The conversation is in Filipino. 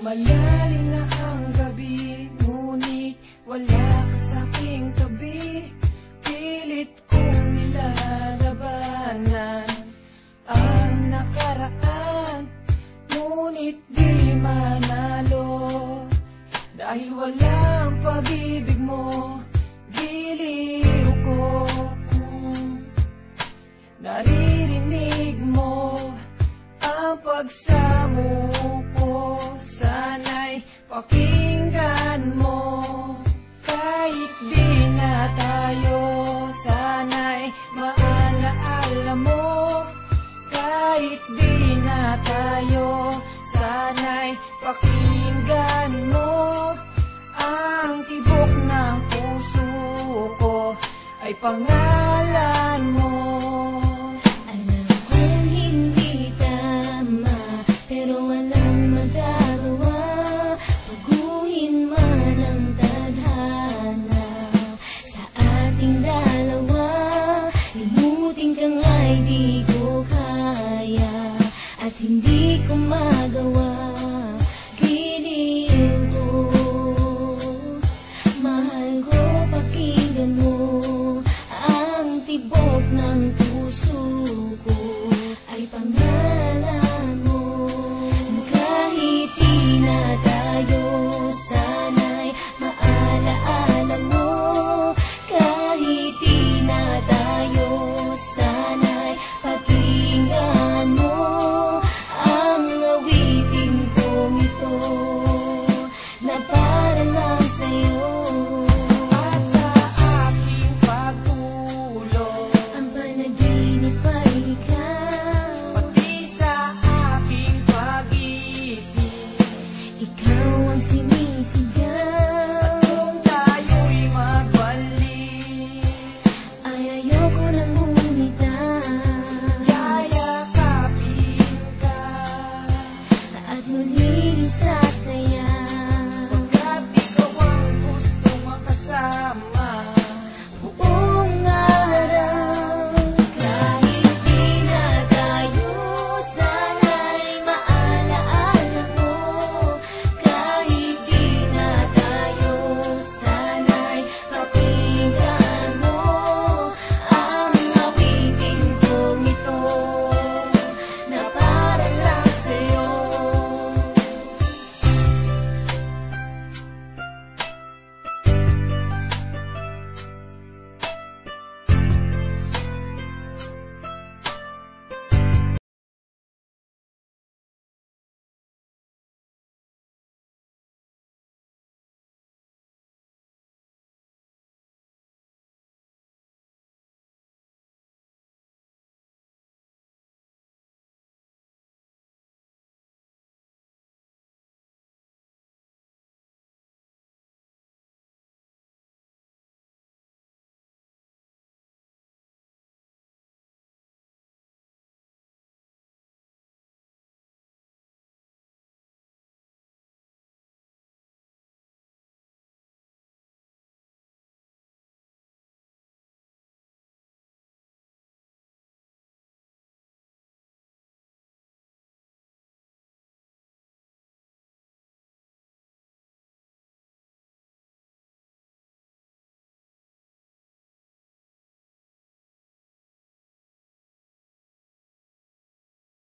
Lumalalim na ang gabi, ngunit wala ka sa aking tabi. Pilit kong nilalabanan ang nakaraan, ngunit di manalo. Dahil walang pag-ibig mo, giliw ko. Naririnig mo ang pagsamo ko, sana'y pakinggan mo. Kahit di na tayo, sana'y maalaala mo. Kahit di na tayo, sana'y pakinggan mo. Ang tibok ng puso ko ay pangalan mo. Hindi ko magawa, giliw ko. Mahal ko, pakinggan mo. Ang tibok ng puso ko ay pangalan mo. Kahit di na tayo, sana'y maalaala mo. Kahit di na tayo, sana'y pakinggan mo. Na para lang sa'yo. At sa aking pagtulog, ang panaginip ay ikaw. pati sa aking pag-isip, Ikaw ang sinisigaw. kung tayo'y magbalik, Ay ayoko nang bumitaw. yayakapin ka. At muli sa